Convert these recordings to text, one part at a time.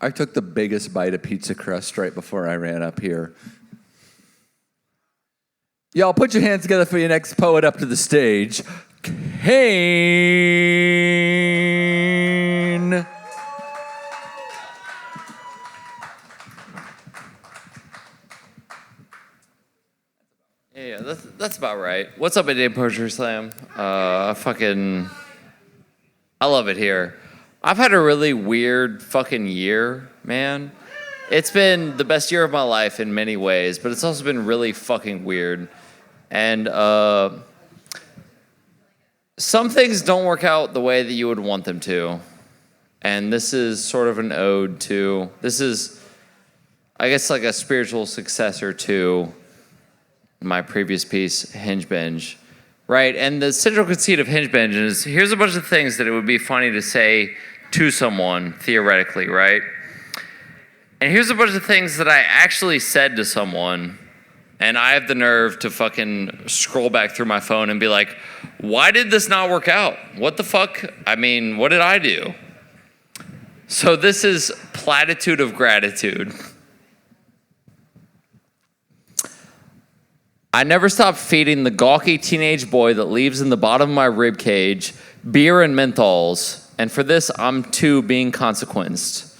I took the biggest bite of pizza crust right before I ran up here. Y'all put your hands together for your next poet up to the stage, Kane. Yeah, that's about right. What's up at Dayton Poetry Slam? I love it here. I've had a really weird fucking year, man. It's been the best year of my life in many ways, but it's also been really fucking weird. And some things don't work out the way that you would want them to. And this is sort of an ode to, this is, I guess, like a spiritual successor to my previous piece, Hinge Binge. Right, and the central conceit of Hinge Binge is, here's a bunch of things that it would be funny to say to someone, theoretically, right? And here's a bunch of things that I actually said to someone, and I have the nerve to fucking scroll back through my phone and be like, why did this not work out? What the fuck? I mean, what did I do? So this is platitude of gratitude. I never stopped feeding the gawky teenage boy that leaves in the bottom of my rib cage beer and menthols, and for this, I'm too being consequenced.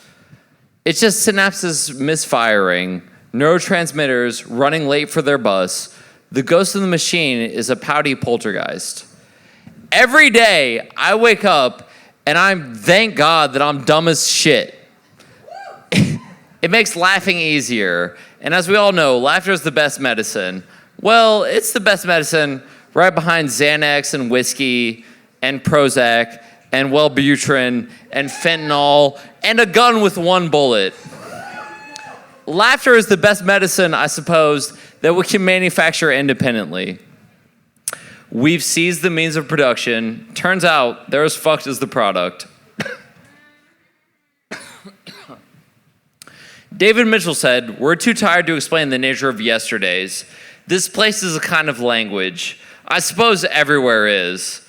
It's just synapses misfiring, neurotransmitters running late for their bus. The ghost in the machine is a pouty poltergeist. Every day, I wake up and thank God that I'm dumb as shit. It makes laughing easier, and as we all know, laughter is the best medicine. Well, it's the best medicine right behind Xanax and whiskey and Prozac and Wellbutrin and fentanyl and a gun with one bullet. Laughter is the best medicine, I suppose, that we can manufacture independently. We've seized the means of production. Turns out they're as fucked as the product. David Mitchell said, "We're too tired to explain the nature of yesterdays. This place is a kind of language. I suppose everywhere is.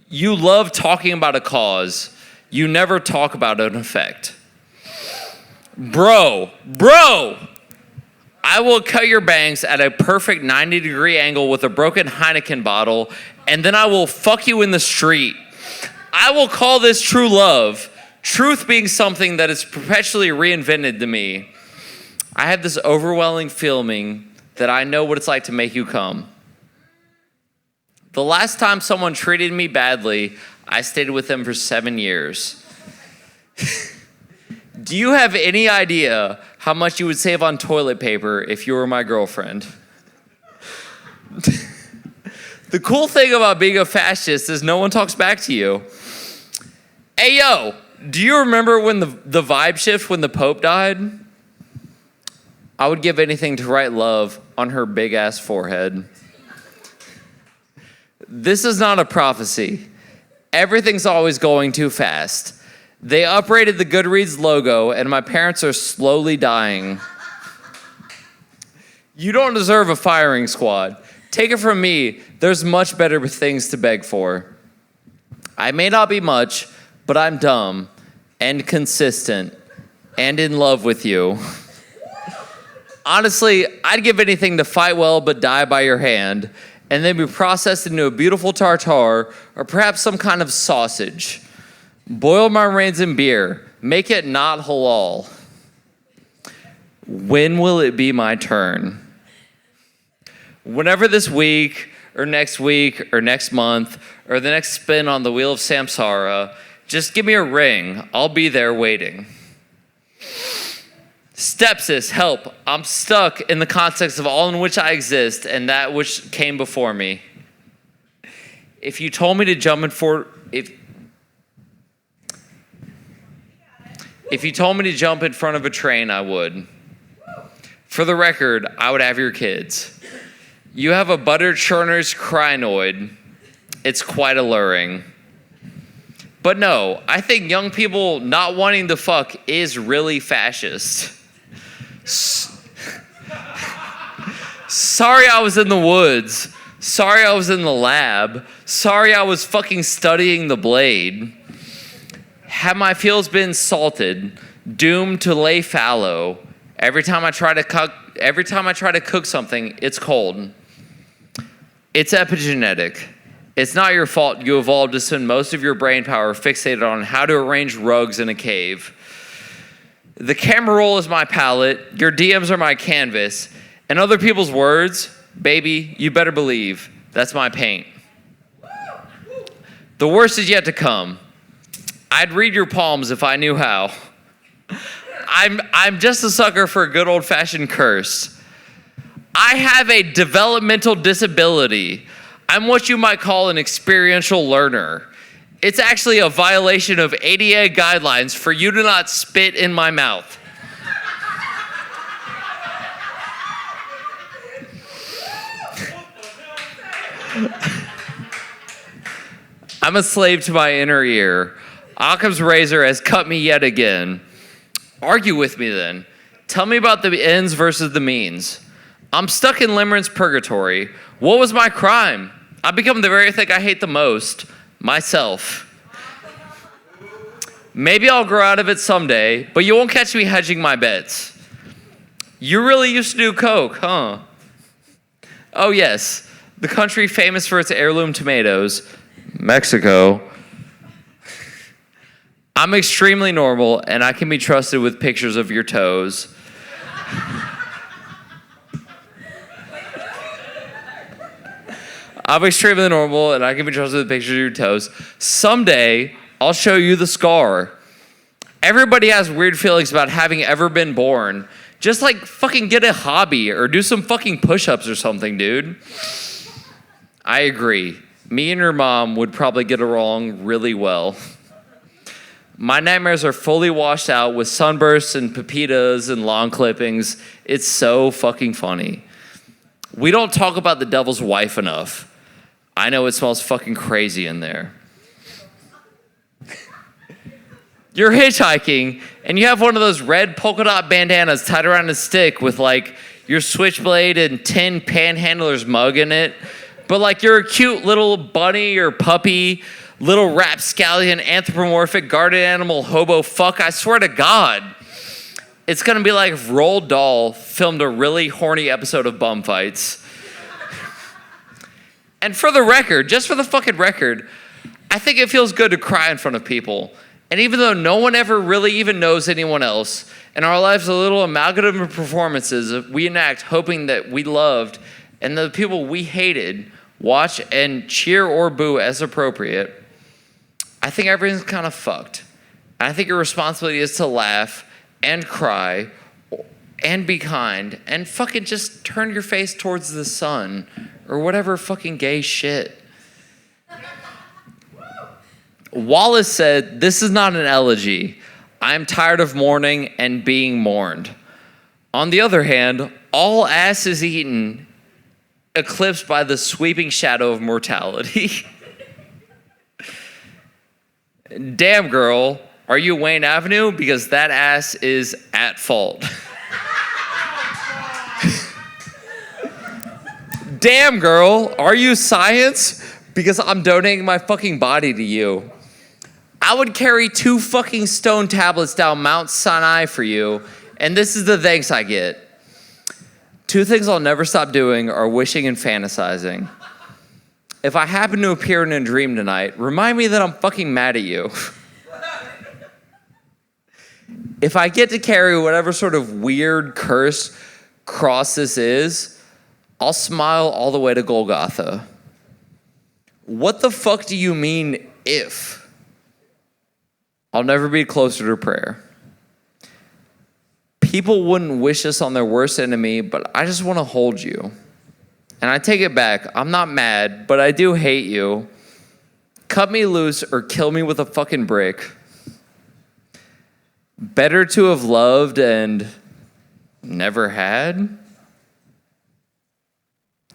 You love talking about a cause. You never talk about an effect. Bro, I will cut your bangs at a perfect 90-degree angle with a broken Heineken bottle, and then I will fuck you in the street. I will call this true love, truth being something that is perpetually reinvented to me. I have this overwhelming feeling that I know what it's like to make you come. The last time someone treated me badly, I stayed with them for 7 years. Do you have any idea how much you would save on toilet paper if you were my girlfriend? The cool thing about being a fascist is no one talks back to you. Hey, yo, do you remember when the vibe shift when the Pope died? I would give anything to write love on her big-ass forehead. This is not a prophecy. Everything's always going too fast. They upgraded the Goodreads logo, and my parents are slowly dying. You don't deserve a firing squad. Take it from me, there's much better things to beg for. I may not be much, but I'm dumb and consistent and in love with you. Honestly, I'd give anything to fight well but die by your hand, and then be processed into a beautiful tartare or perhaps some kind of sausage. Boil my brains in beer. Make it not halal. When will it be my turn? Whenever this week or next month or the next spin on the wheel of samsara, just give me a ring. I'll be there waiting. Stepsis, help. I'm stuck in the context of all in which I exist and that which came before me. If you told me to jump in If you told me to jump in front of a train, I would. For the record, I would have your kids. You have a buttered churner's crinoid. It's quite alluring. But no, I think young people not wanting to fuck is really fascist. Sorry I was in the woods. Sorry I was in the lab. Sorry I was fucking studying the blade. Have my feels been salted? doomed to lay fallow. Every time I try to cook something, it's cold. It's epigenetic. It's not your fault you evolved to spend most of your brain power fixated on how to arrange rugs in a cave. The camera roll is my palette, your DMs are my canvas, and other people's words, baby, you better believe, that's my paint. The worst is yet to come. I'd read your palms if I knew how. I'm just a sucker for a good old-fashioned curse. I have a developmental disability. I'm what you might call an experiential learner. It's actually a violation of ADA guidelines for you to not spit in my mouth. I'm a slave to my inner ear. Occam's razor has cut me yet again. Argue with me then. Tell me about the ends versus the means. I'm stuck in limerence purgatory. What was my crime? I've become the very thing I hate the most, myself. Maybe I'll grow out of it someday, but you won't catch me hedging my bets. You really used to do coke, huh? Oh yes, the country famous for its heirloom tomatoes, Mexico. I'm extremely normal, and I can be trusted with pictures of your toes. I'm extremely normal, and I can be trusted with pictures of your toes. Someday, I'll show you the scar. Everybody has weird feelings about having ever been born. Just like fucking get a hobby or do some fucking push-ups or something, dude. I agree. Me and your mom would probably get along really well. My nightmares are fully washed out with sunbursts and pepitas and lawn clippings. It's so fucking funny. We don't talk about the devil's wife enough. I know it smells fucking crazy in there. You're hitchhiking, and you have one of those red polka dot bandanas tied around a stick with like your switchblade and tin panhandler's mug in it. But like you're a cute little bunny or puppy, little rapscallion, anthropomorphic, guarded animal, hobo fuck. I swear to God. It's gonna be like if Roald Dahl filmed a really horny episode of Bum Fights. And for the record, just for the fucking record, I think it feels good to cry in front of people. And even though no one ever really even knows anyone else, and our lives are a little amalgam of performances we enact hoping that we loved and the people we hated watch and cheer or boo as appropriate, I think everything's kind of fucked. And I think your responsibility is to laugh and cry and be kind and fucking just turn your face towards the sun or whatever fucking gay shit. Wallace said, "This is not an elegy. I'm tired of mourning and being mourned." On the other hand, all ass is eaten, eclipsed by the sweeping shadow of mortality. Damn, girl, are you Wayne Avenue? Because that ass is at fault. Damn, girl, are you science? Because I'm donating my fucking body to you. I would carry 2 fucking stone tablets down Mount Sinai for you, and this is the thanks I get. 2 things I'll never stop doing are wishing and fantasizing. If I happen to appear in a dream tonight, remind me that I'm fucking mad at you. If I get to carry whatever sort of weird curse cross this is, I'll smile all the way to Golgotha. What the fuck do you mean, if? I'll never be closer to prayer. People wouldn't wish us on their worst enemy, but I just want to hold you. And I take it back. I'm not mad, but I do hate you. Cut me loose or kill me with a fucking brick. Better to have loved and never had?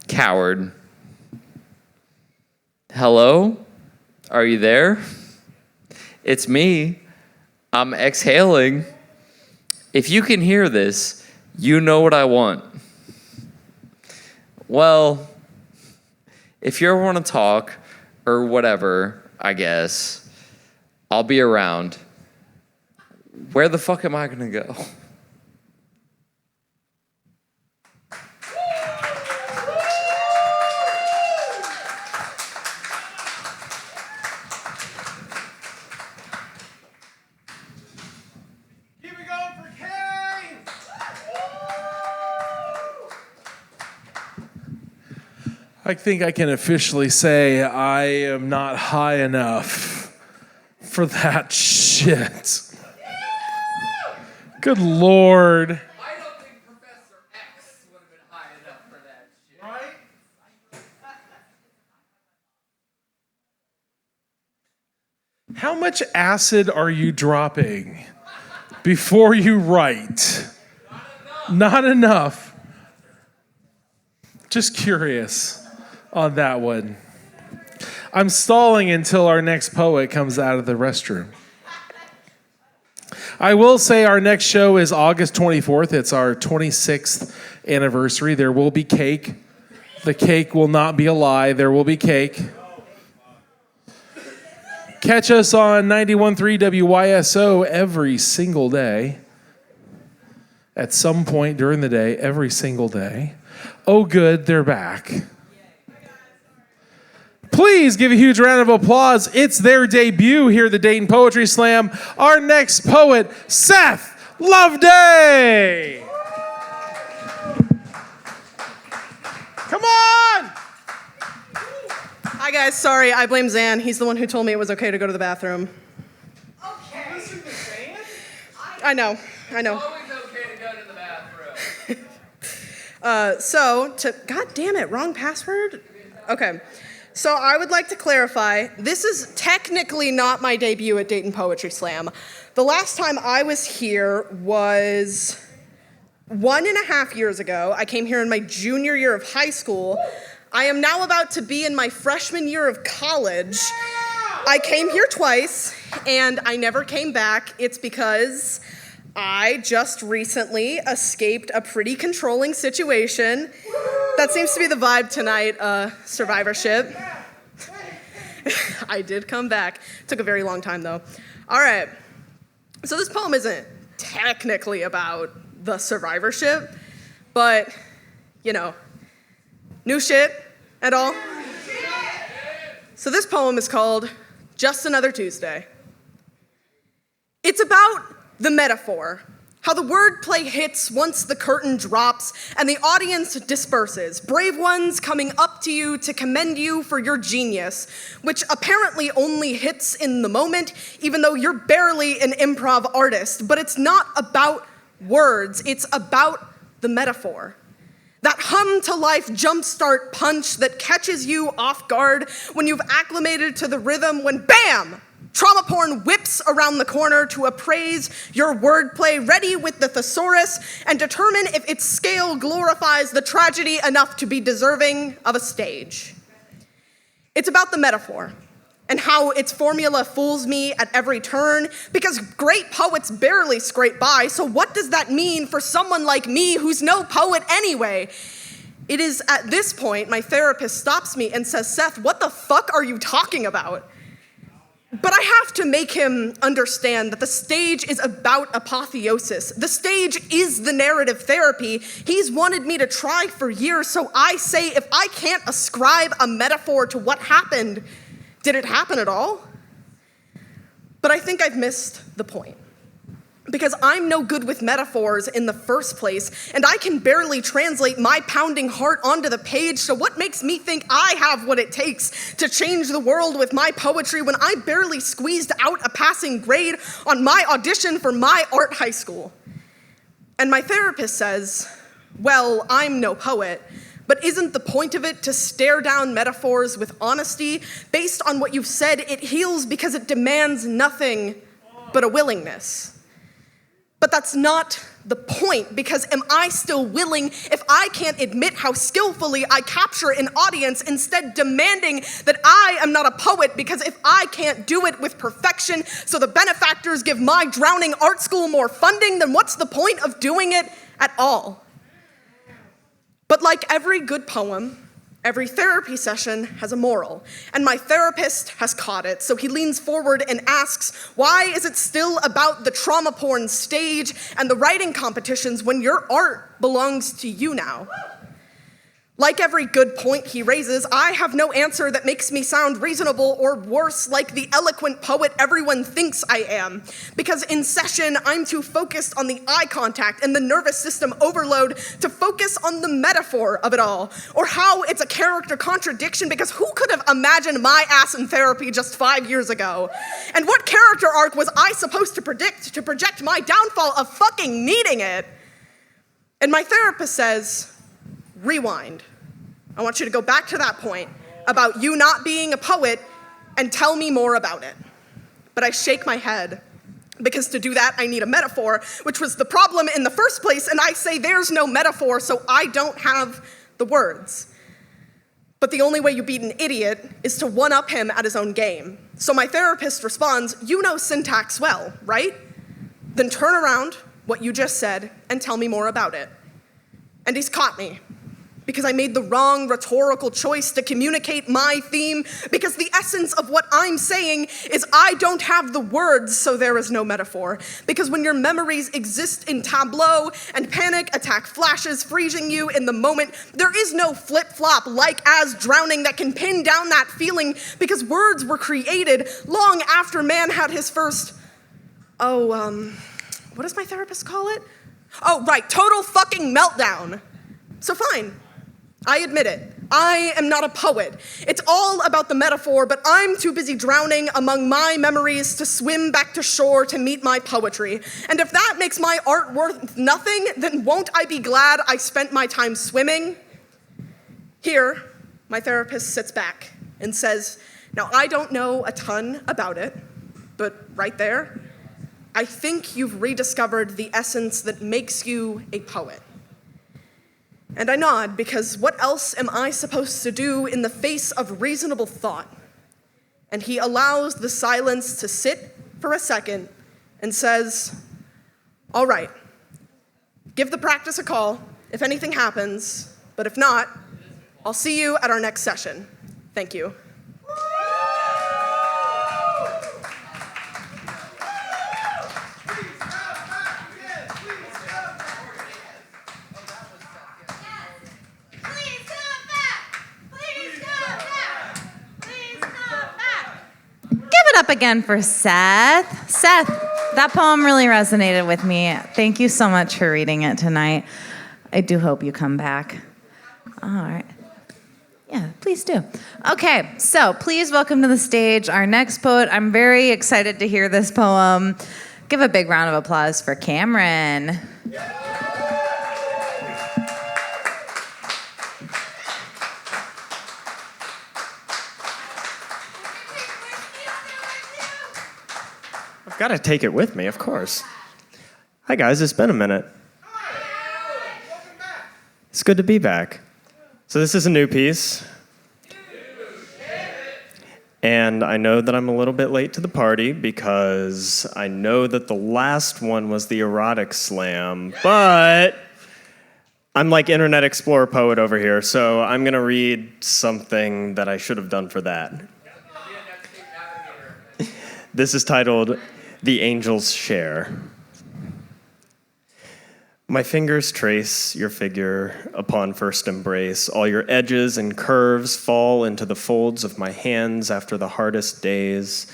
Coward. Hello? Are you there? It's me. I'm exhaling. If you can hear this, you know what I want. Well, if you ever want to talk or whatever, I guess, I'll be around. where the fuck am I gonna go? Keep it going for Kane! I think I can officially say I am not high enough for that shit. Good Lord. I don't think Professor X would have been high enough for that shit. Right? How much acid are you dropping before you write? Not enough. Just curious on that one. I'm stalling until our next poet comes out of the restroom. I will say our next show is August 24th. It's our 26th anniversary. There will be cake. The cake will not be a lie. There will be cake. Catch us on 91.3 WYSO every single day. At some point during the day, every single day. Oh, good, they're back. Please give a huge round of applause. It's their debut here at the Dayton Poetry Slam. Our next poet, Seth Loveday. Come on! Hi guys, sorry, I blame Zan. He's the one who told me it was okay to go to the bathroom. Okay. I know. Always okay to go to the bathroom. God damn it, wrong password? Okay. So I would like to clarify, this is technically not my debut at Dayton Poetry Slam. The last time I was here was 1.5 years ago. I came here in my junior year of high school. I am now about to be in my freshman year of college. I came here twice, and I never came back. It's because I just recently escaped a pretty controlling situation. That seems to be the vibe tonight, survivorship. I did come back. Took a very long time, though. All right. So this poem isn't technically about the survivorship, but, you know, new shit and all. So this poem is called Just Another Tuesday. It's about the metaphor, how the wordplay hits once the curtain drops and the audience disperses, brave ones coming up to you to commend you for your genius, which apparently only hits in the moment, even though you're barely an improv artist. But it's not about words, it's about the metaphor. That hum-to-life jumpstart punch that catches you off guard when you've acclimated to the rhythm when, bam! Trauma porn whips around the corner to appraise your wordplay, ready with the thesaurus, and determine if its scale glorifies the tragedy enough to be deserving of a stage. It's about the metaphor and how its formula fools me at every turn, because great poets barely scrape by, so what does that mean for someone like me who's no poet anyway? It is at this point my therapist stops me and says, "Seth, what the fuck are you talking about?" But I have to make him understand that the stage is about apotheosis. The stage is the narrative therapy he's wanted me to try for years, so I say if I can't ascribe a metaphor to what happened, did it happen at all? But I think I've missed the point. Because I'm no good with metaphors in the first place, and I can barely translate my pounding heart onto the page, so what makes me think I have what it takes to change the world with my poetry when I barely squeezed out a passing grade on my audition for my art high school? And my therapist says, well, I'm no poet, but isn't the point of it to stare down metaphors with honesty? Based on what you've said, it heals because it demands nothing but a willingness. But that's not the point, because am I still willing if I can't admit how skillfully I capture an audience, instead demanding that I am not a poet, because if I can't do it with perfection so the benefactors give my drowning art school more funding, then what's the point of doing it at all? But like every good poem, Every therapy session has a moral, and my therapist has caught it, so he leans forward and asks, why is it still about the trauma porn stage and the writing competitions when your art belongs to you now? Like every good point he raises, I have no answer that makes me sound reasonable or worse, like the eloquent poet everyone thinks I am. Because in session, I'm too focused on the eye contact and the nervous system overload to focus on the metaphor of it all, or how it's a character contradiction, because who could have imagined my ass in therapy just 5 years ago? And what character arc was I supposed to predict to project my downfall of fucking needing it? And my therapist says, rewind. I want you to go back to that point about you not being a poet and tell me more about it. But I shake my head because to do that, I need a metaphor, which was the problem in the first place, and I say there's no metaphor, so I don't have the words. But the only way you beat an idiot is to one-up him at his own game. So my therapist responds, you know syntax well, right? Then turn around what you just said and tell me more about it. And he's caught me. Because I made the wrong rhetorical choice to communicate my theme, because the essence of what I'm saying is I don't have the words, so there is no metaphor. Because when your memories exist in tableau and panic attack flashes freezing you in the moment, there is no flip-flop like as drowning that can pin down that feeling, because words were created long after man had his first, what does my therapist call it? Oh, right, total fucking meltdown. So fine. I admit it. I am not a poet. It's all about the metaphor, but I'm too busy drowning among my memories to swim back to shore to meet my poetry. And if that makes my art worth nothing, then won't I be glad I spent my time swimming? Here, my therapist sits back and says, now I don't know a ton about it, but right there, I think you've rediscovered the essence that makes you a poet. And I nod, because what else am I supposed to do in the face of reasonable thought? And he allows the silence to sit for a second and says, all right, give the practice a call if anything happens, but if not, I'll see you at our next session. Thank you. Up again for Seth. Seth, that poem really resonated with me. Thank you so much for reading it tonight. I do hope you come back. All right. Yeah, please do. Okay, so please welcome to the stage our next poet. I'm very excited to hear this poem. Give a big round of applause for Cameron. Got to take it with me, of course. Hi, guys. It's been a minute. It's good to be back. So this is a new piece. And I know that I'm a little bit late to the party because I know that the last one was the erotic slam, but I'm like Internet Explorer poet over here, so I'm going to read something that I should have done for that. This is titled The Angel's Share. My fingers trace your figure upon first embrace. All your edges and curves fall into the folds of my hands after the hardest days.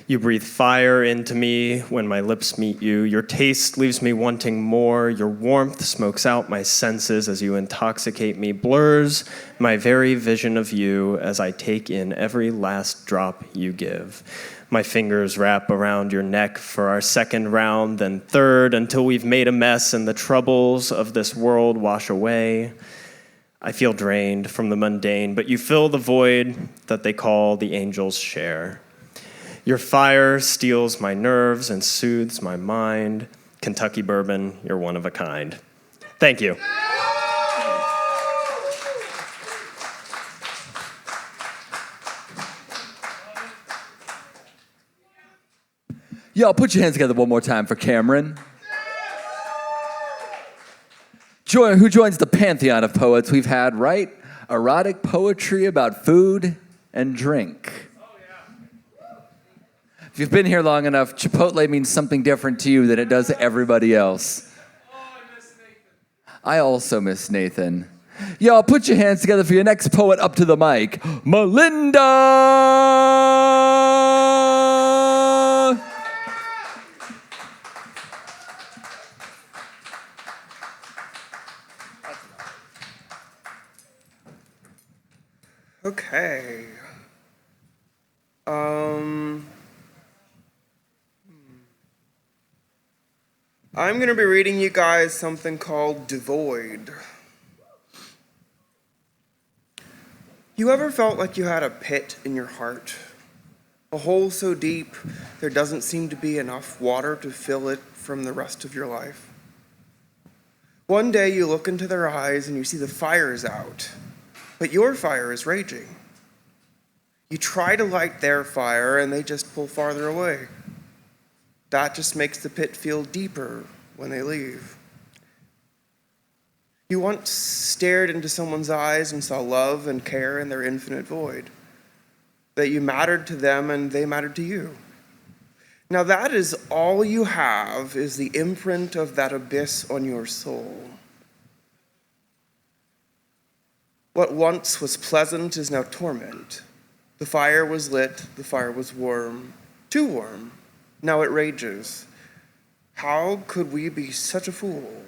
You breathe fire into me when my lips meet you. Your taste leaves me wanting more. Your warmth smokes out my senses as you intoxicate me, blurs my very vision of you as I take in every last drop you give. My fingers wrap around your neck for our second round, then third, until we've made a mess and the troubles of this world wash away. I feel drained from the mundane, but you fill the void that they call the angel's share. Your fire steals my nerves and soothes my mind. Kentucky bourbon, you're one of a kind. Thank you. Y'all, put your hands together one more time for Cameron. Who joins the pantheon of poets we've had, right? erotic poetry about food and drink. If you've been here long enough, Chipotle means something different to you than it does to everybody else. I also miss Nathan. Y'all, put your hands together for your next poet up to the mic, Melinda! Okay. I'm going to be reading you guys something called Devoid. You ever felt like you had a pit in your heart? A hole so deep there doesn't seem to be enough water to fill it from the rest of your life? One day you look into their eyes and you see the fire is out, but your fire is raging. You try to light their fire and they just pull farther away. That just makes the pit feel deeper when they leave. You once stared into someone's eyes and saw love and care in their infinite void. That you mattered to them and they mattered to you. Now that is all you have, is the imprint of that abyss on your soul. What once was pleasant is now torment. The fire was lit, the fire was warm, too warm. Now it rages. How could we be such a fool?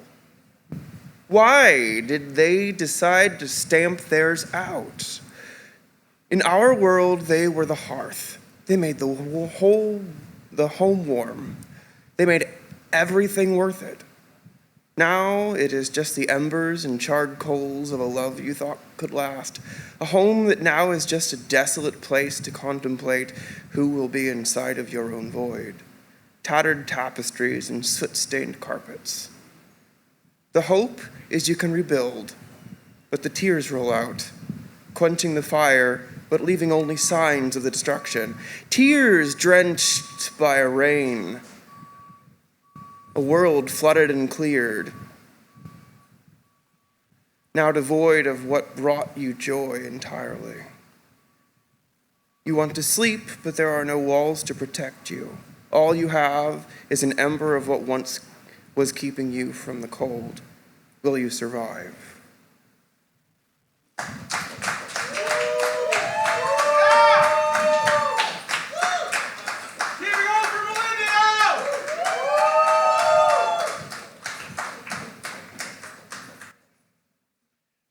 Why did they decide to stamp theirs out? In our world, they were the hearth. They made the home warm. They made everything worth it. Now it is just the embers and charred coals of a love you thought could last. A home that now is just a desolate place to contemplate who will be inside of your own void. Tattered tapestries and soot-stained carpets. The hope is you can rebuild, but the tears roll out, quenching the fire, but leaving only signs of the destruction. Tears drenched by a rain. A world flooded and cleared, now devoid of what brought you joy entirely. You want to sleep, but there are no walls to protect you. All you have is an ember of what once was keeping you from the cold. Will you survive?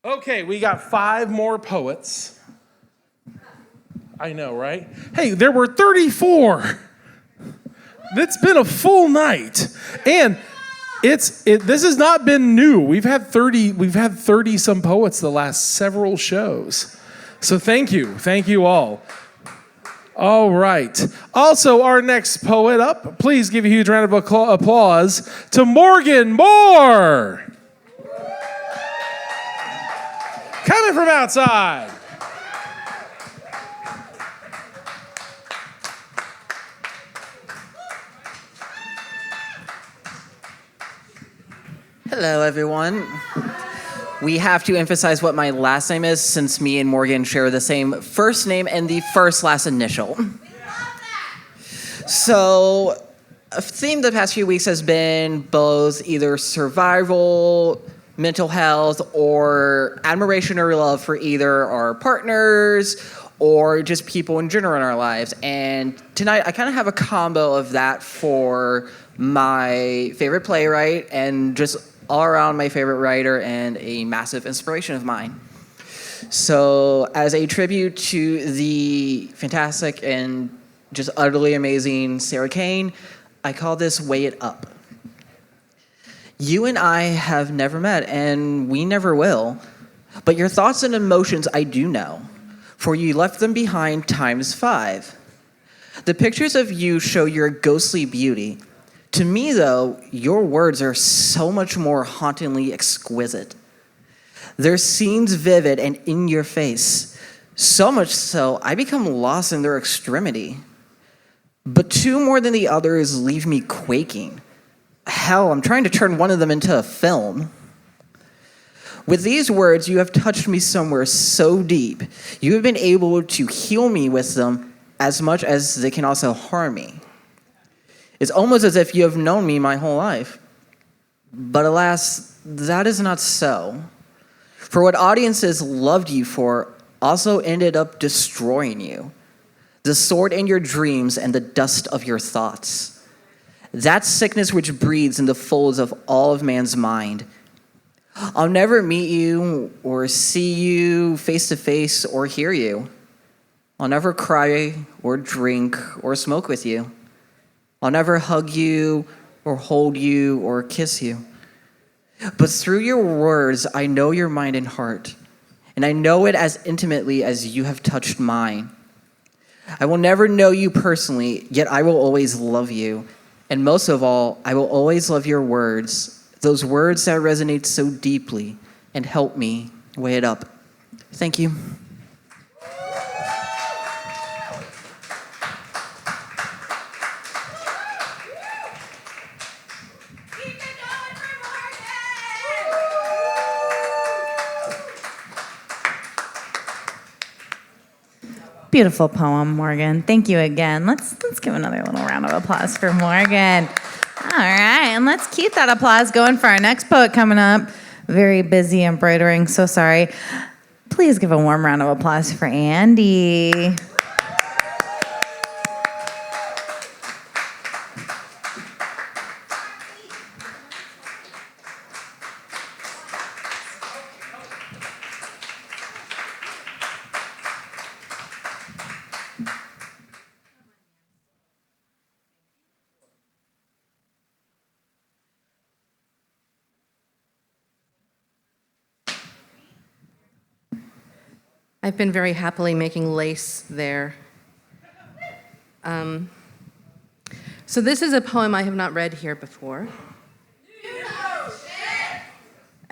Okay, we got 5 more poets. I know, right? Hey, there were 34. It's been a full night. And this has not been new. We've had 30 some poets the last several shows. So thank you all. All right. Also, our next poet up, please give a huge round of applause to Morgan Moore. Coming from outside. Hello, everyone. We have to emphasize what my last name is, since me and Morgan share the same first name and the first last initial. So, a theme the past few weeks has been both either survival, mental health, or admiration or love for either our partners or just people in general in our lives. And tonight, I kind of have a combo of that for my favorite playwright and just all around my favorite writer and a massive inspiration of mine. So as a tribute to the fantastic and just utterly amazing Sarah Kane, I call this Weigh It Up. You and I have never met, and we never will, but your thoughts and emotions I do know, for you left them behind ×5. The pictures of you show your ghostly beauty. To me, though, your words are so much more hauntingly exquisite. Their scenes vivid and in your face, so much so I become lost in their extremity. But 2 more than the others leave me quaking. Hell, I'm trying to turn one of them into a film. With these words, you have touched me somewhere so deep. You have been able to heal me with them as much as they can also harm me. It's almost as if you have known me my whole life. But alas, that is not so. For what audiences loved you for also ended up destroying you. The sword in your dreams and the dust of your thoughts. That sickness which breathes in the folds of all of man's mind. I'll never meet you or see you face to face or hear you. I'll never cry or drink or smoke with you. I'll never hug you or hold you or kiss you. But through your words, I know your mind and heart, and I know it as intimately as you have touched mine. I will never know you personally, yet I will always love you. And most of all, I will always love your words, those words that resonate so deeply and help me weigh it up. Thank you. Beautiful poem, Morgan. Thank you again. Let's give another little round of applause for Morgan. All right, and let's keep that applause going for our next poet coming up. Very busy embroidering, so sorry. Please give a warm round of applause for Andi. I've been very happily making lace there. So this is a poem I have not read here before.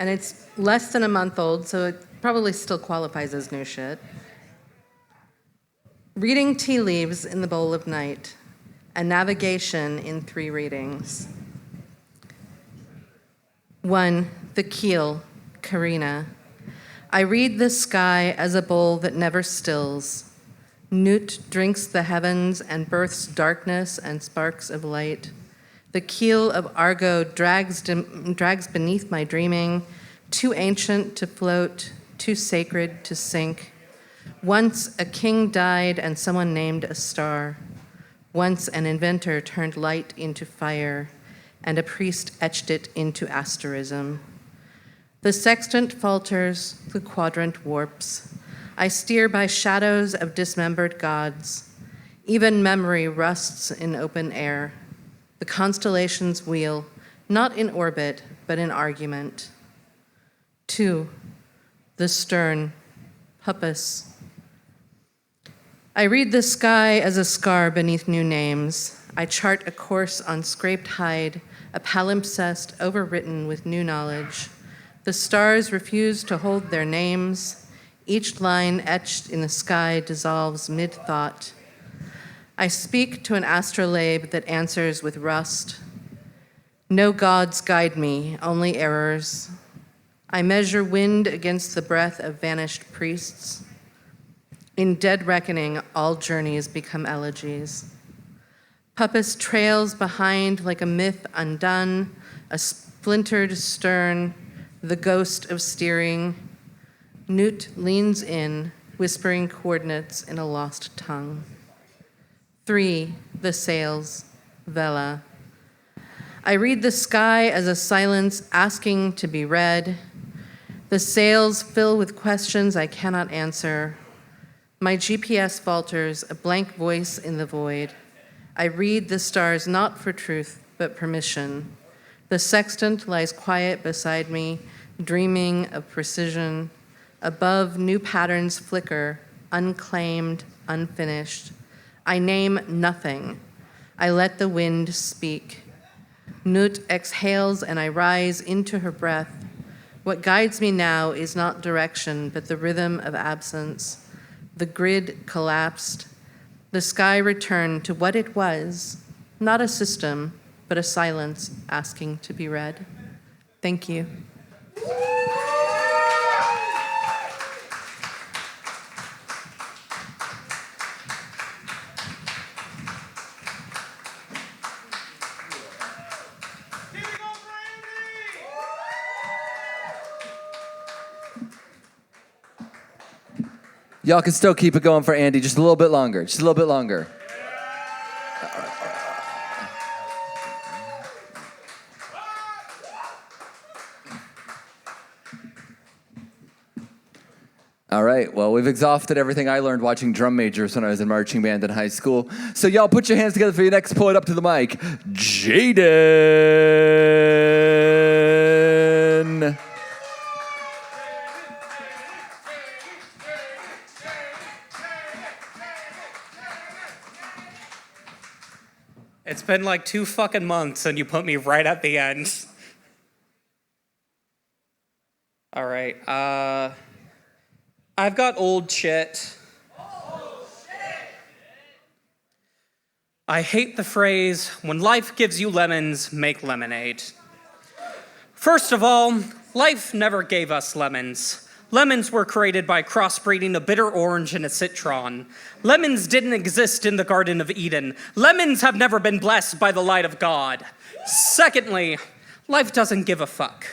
And it's less than a month old, so it probably still qualifies as new shit. Reading tea leaves in the bowl of night, a navigation in 3 readings. 1, the keel, Karina. I read the sky as a bowl that never stills. Newt drinks the heavens and births darkness and sparks of light. The keel of Argo drags beneath my dreaming, too ancient to float, too sacred to sink. Once a king died and someone named a star. Once an inventor turned light into fire, and a priest etched it into asterism. The sextant falters, the quadrant warps. I steer by shadows of dismembered gods. Even memory rusts in open air. The constellations wheel, not in orbit, but in argument. 2, the stern, Puppus. I read the sky as a scar beneath new names. I chart a course on scraped hide, a palimpsest overwritten with new knowledge. The stars refuse to hold their names. Each line etched in the sky dissolves mid-thought. I speak to an astrolabe that answers with rust. No gods guide me, only errors. I measure wind against the breath of vanished priests. In dead reckoning, all journeys become elegies. Puppus trails behind like a myth undone, a splintered stern, the ghost of steering. Newt leans in, whispering coordinates in a lost tongue. 3, the sails, Vela. I read the sky as a silence asking to be read. The sails fill with questions I cannot answer. My GPS falters, a blank voice in the void. I read the stars not for truth, but permission. The sextant lies quiet beside me, dreaming of precision. Above, new patterns flicker, unclaimed, unfinished. I name nothing. I let the wind speak. Nut exhales and I rise into her breath. What guides me now is not direction, but the rhythm of absence. The grid collapsed. The sky returned to what it was, not a system, but a silence asking to be read. Thank you. Y'all can still keep it going for Andi just a little bit longer. Just a little bit longer. All right, well, we've exhausted everything I learned watching drum majors when I was in marching band in high school. So y'all put your hands together for your next poet up to the mic, Jaden. It's been like 2 fucking months and you put me right at the end. All right, I've got old shit. I hate the phrase, when life gives you lemons, make lemonade. First of all, life never gave us lemons. Lemons were created by crossbreeding a bitter orange and a citron. Lemons didn't exist in the Garden of Eden. Lemons have never been blessed by the light of God. Secondly, life doesn't give a fuck.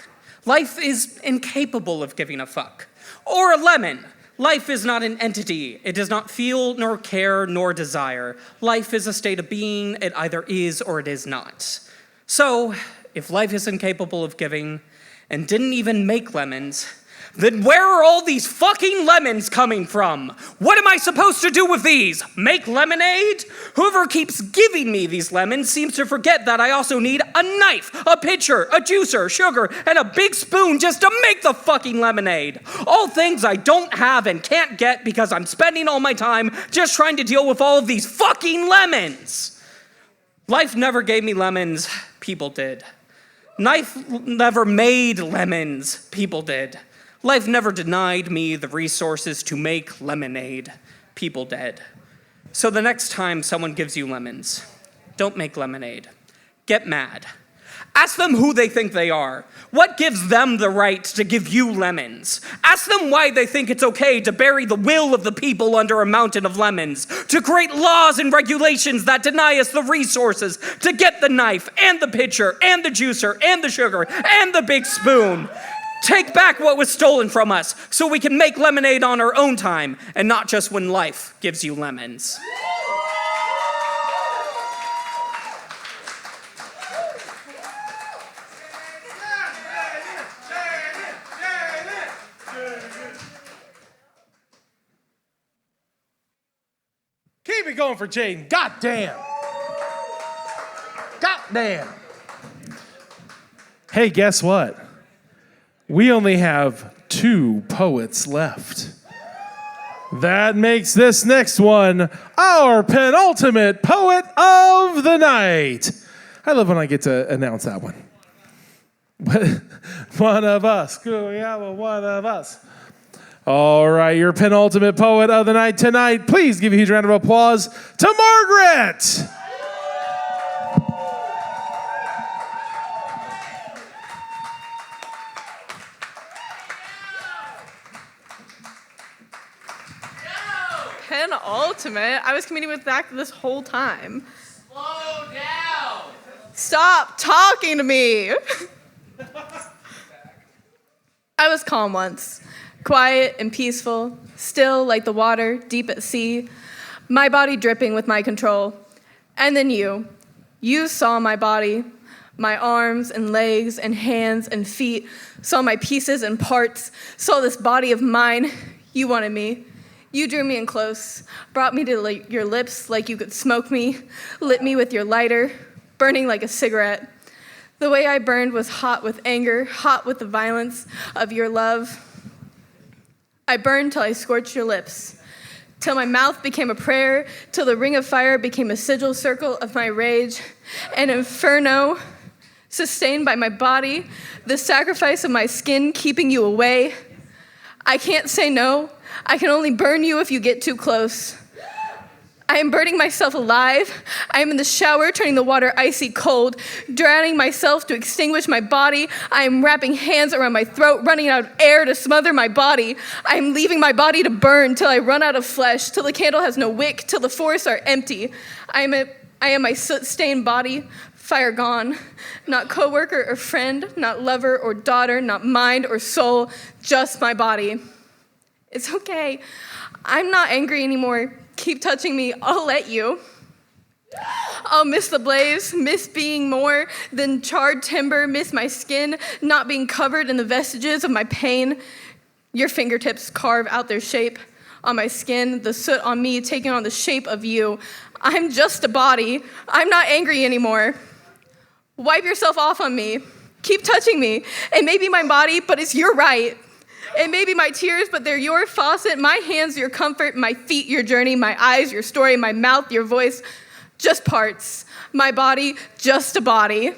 Life is incapable of giving a fuck. Or a lemon. Life is not an entity. It does not feel, nor care, nor desire. Life is a state of being. It either is or it is not. So, if life is incapable of giving and didn't even make lemons, then where are all these fucking lemons coming from? What am I supposed to do with these? Make lemonade? Whoever keeps giving me these lemons seems to forget that I also need a knife, a pitcher, a juicer, sugar, and a big spoon just to make the fucking lemonade. All things I don't have and can't get because I'm spending all my time just trying to deal with all of these fucking lemons. Life never gave me lemons, people did. Life never made lemons, people did. Life never denied me the resources to make lemonade. People did. So the next time someone gives you lemons, don't make lemonade. Get mad. Ask them who they think they are. What gives them the right to give you lemons? Ask them why they think it's okay to bury the will of the people under a mountain of lemons, to create laws and regulations that deny us the resources to get the knife and the pitcher and the juicer and the sugar and the big spoon. Take back what was stolen from us so we can make lemonade on our own time and not just when life gives you lemons. Keep it going for Jaden. God damn. God damn. Hey, guess what? We only have 2 poets left. That makes this next one our penultimate poet of the night. I love when I get to announce that one. One of us. One of us. All right, your penultimate poet of the night tonight. Please give a huge round of applause to Margaret. Penultimate? I was commuting with Zack this whole time. Slow down! Stop talking to me! I was calm once, quiet and peaceful, still like the water deep at sea, my body dripping with my control. And then you saw my body, my arms and legs and hands and feet, saw my pieces and parts, saw this body of mine. You wanted me. You drew me in close, brought me to your lips like you could smoke me, lit me with your lighter, burning like a cigarette. The way I burned was hot with anger, hot with the violence of your love. I burned till I scorched your lips, till my mouth became a prayer, till the ring of fire became a sigil circle of my rage, an inferno sustained by my body, the sacrifice of my skin keeping you away. I can't say no. I can only burn you if you get too close. I am burning myself alive. I am in the shower, turning the water icy cold, drowning myself to extinguish my body. I am wrapping hands around my throat, running out of air to smother my body. I am leaving my body to burn till I run out of flesh, till the candle has no wick, till the forests are empty. I am my soot-stained body, fire gone. Not coworker or friend, not lover or daughter, not mind or soul, just my body. It's okay. I'm not angry anymore. Keep touching me, I'll let you. I'll miss the blaze, miss being more than charred timber, miss my skin, not being covered in the vestiges of my pain. Your fingertips carve out their shape on my skin, the soot on me taking on the shape of you. I'm just a body. I'm not angry anymore. Wipe yourself off on me. Keep touching me. It may be my body, but it's your right. It may be my tears, but they're your faucet. My hands, your comfort. My feet, your journey. My eyes, your story. My mouth, your voice. Just parts. My body, just a body.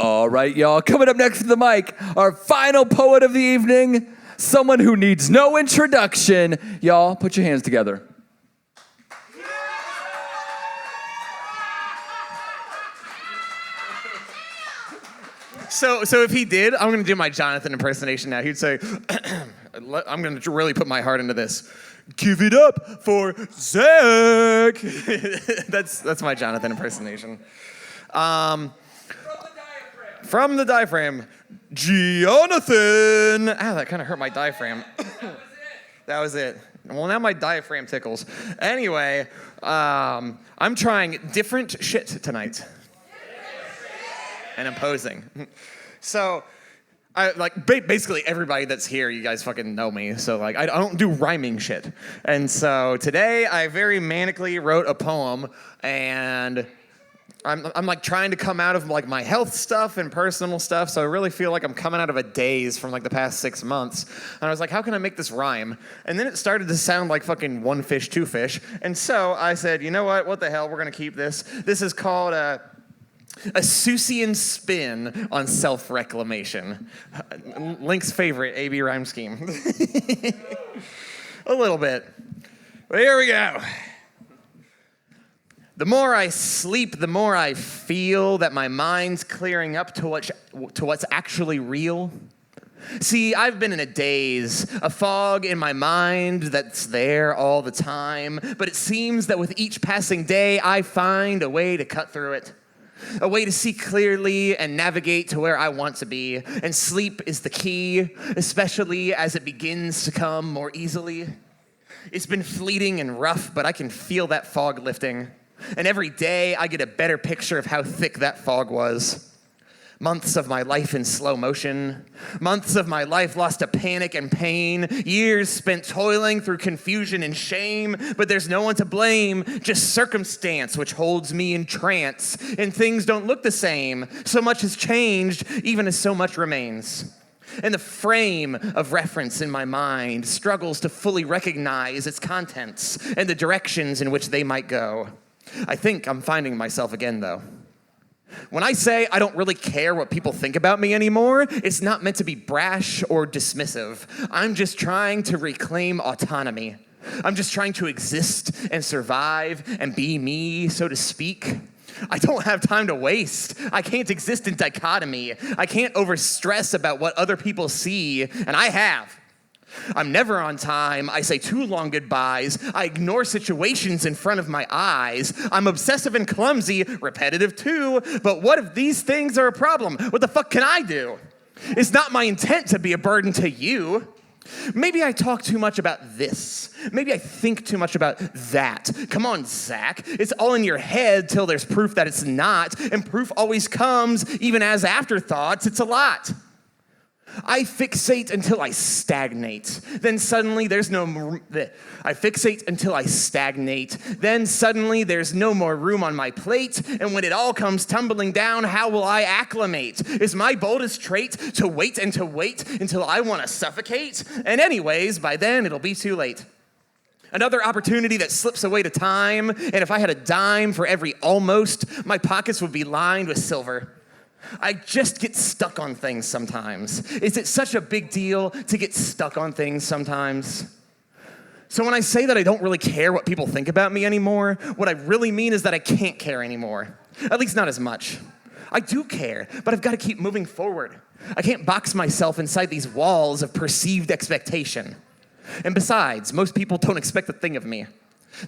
All right, y'all. Coming up next to the mic, our final poet of the evening, someone who needs no introduction. Y'all, put your hands together. So if he did, I'm going to do my Jonathan impersonation now. He'd say, I'm going to really put my heart into this. Give it up for Zack. That's my Jonathan impersonation. From the diaphragm, Jonathan. That kind of hurt my diaphragm. That was it. Well, now my diaphragm tickles. Anyway, I'm trying different shit tonight. And imposing. So, basically everybody that's here, you guys fucking know me. So, I don't do rhyming shit. And so today, I very manically wrote a poem, and I'm trying to come out of my health stuff and personal stuff, so I really feel like I'm coming out of a daze from the past 6 months. And I was like, how can I make this rhyme? And then it started to sound like fucking one fish, two fish. And so I said, you know what the hell, we're gonna keep this. This is called a Seussian spin on self-reclamation. Link's favorite AB rhyme scheme. A little bit. But here we go. The more I sleep, the more I feel that my mind's clearing up to what's actually real. See, I've been in a daze, a fog in my mind that's there all the time, but it seems that with each passing day, I find a way to cut through it. A way to see clearly and navigate to where I want to be. And sleep is the key, especially as it begins to come more easily. It's been fleeting and rough, but I can feel that fog lifting. And every day, I get a better picture of how thick that fog was. Months of my life in slow motion. Months of my life lost to panic and pain. Years spent toiling through confusion and shame. But there's no one to blame, just circumstance which holds me in trance. And things don't look the same. So much has changed, even as so much remains. And the frame of reference in my mind struggles to fully recognize its contents and the directions in which they might go. I think I'm finding myself again, though. When I say I don't really care what people think about me anymore, it's not meant to be brash or dismissive. I'm just trying to reclaim autonomy. I'm just trying to exist and survive and be me, so to speak. I don't have time to waste. I can't exist in dichotomy. I can't overstress about what other people see, and I have. I'm never on time. I say too long goodbyes. I ignore situations in front of my eyes. I'm obsessive and clumsy, repetitive too. But what if these things are a problem? What the fuck can I do? It's not my intent to be a burden to you. Maybe I talk too much about this. Maybe I think too much about that. Come on, Zack. It's all in your head till there's proof that it's not. And proof always comes, even as afterthoughts. It's a lot. I fixate until I stagnate. Then suddenly there's no more. I fixate until I stagnate. Then suddenly there's no more room on my plate. And when it all comes tumbling down, how will I acclimate? Is my boldest trait to wait until I want to suffocate? And anyways, by then it'll be too late. Another opportunity that slips away to time. And if I had a dime for every almost, my pockets would be lined with silver. I just get stuck on things sometimes. Is it such a big deal to get stuck on things sometimes? So when I say that I don't really care what people think about me anymore, what I really mean is that I can't care anymore. At least not as much. I do care, but I've got to keep moving forward. I can't box myself inside these walls of perceived expectation. And besides, most people don't expect a thing of me.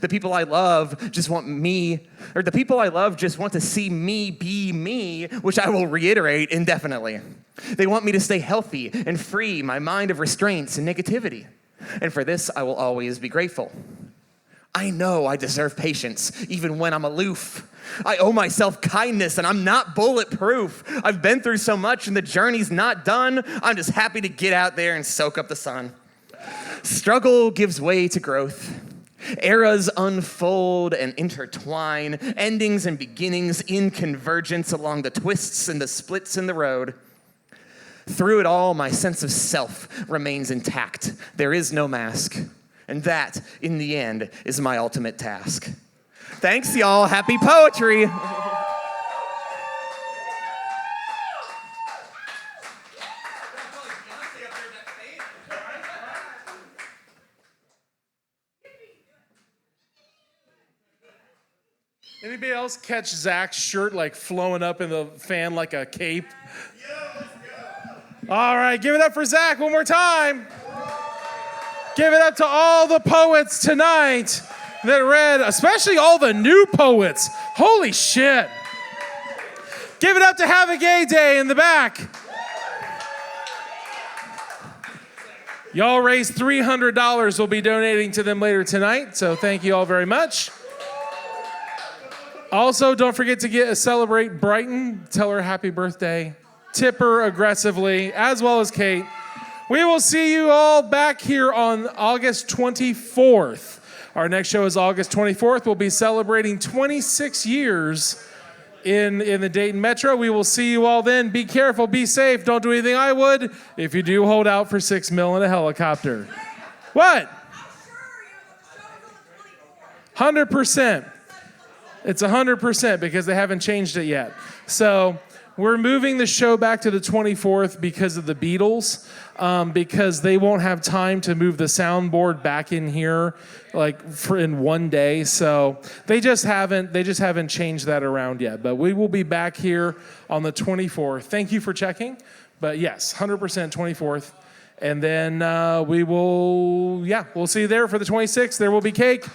The people I love just want to see me be me, which I will reiterate indefinitely. They want me to stay healthy and free my mind of restraints and negativity. And for this, I will always be grateful. I know I deserve patience, even when I'm aloof. I owe myself kindness, and I'm not bulletproof. I've been through so much, and the journey's not done. I'm just happy to get out there and soak up the sun. Struggle gives way to growth. Eras unfold and intertwine, endings and beginnings in convergence along the twists and the splits in the road. Through it all, my sense of self remains intact. There is no mask. And that, in the end, is my ultimate task. Thanks, y'all. Happy poetry. Anybody else catch Zach's shirt like flowing up in the fan like a cape? Yeah, let's go. All right, give it up for Zack one more time. Give it up to all the poets tonight that read, especially all the new poets. Holy shit. Give it up to Have a Gay Day in the back. Y'all raised $300. We'll be donating to them later tonight, so thank you all very much. Also, don't forget to celebrate Brighton. Tell her happy birthday. Tip her aggressively, as well as Kate. We will see you all back here on August 24th. Our next show is August 24th. We'll be celebrating 26 years in the Dayton Metro. We will see you all then. Be careful, be safe. Don't do anything I would. If you do, hold out for $6 million in a helicopter. What? 100%. It's 100% because they haven't changed it yet. So we're moving the show back to the 24th because of the Beatles, because they won't have time to move the soundboard back in here in one day. So they just haven't changed that around yet. But we will be back here on the 24th. Thank you for checking. But yes, 100% 24th. And then we'll see you there for the 26th. There will be cake.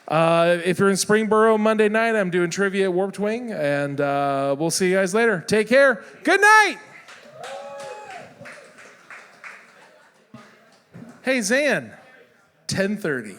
If you're in Springboro Monday night, I'm doing trivia at Warped Wing, and we'll see you guys later. Take care. Good night. Hey, Zan, 10:30.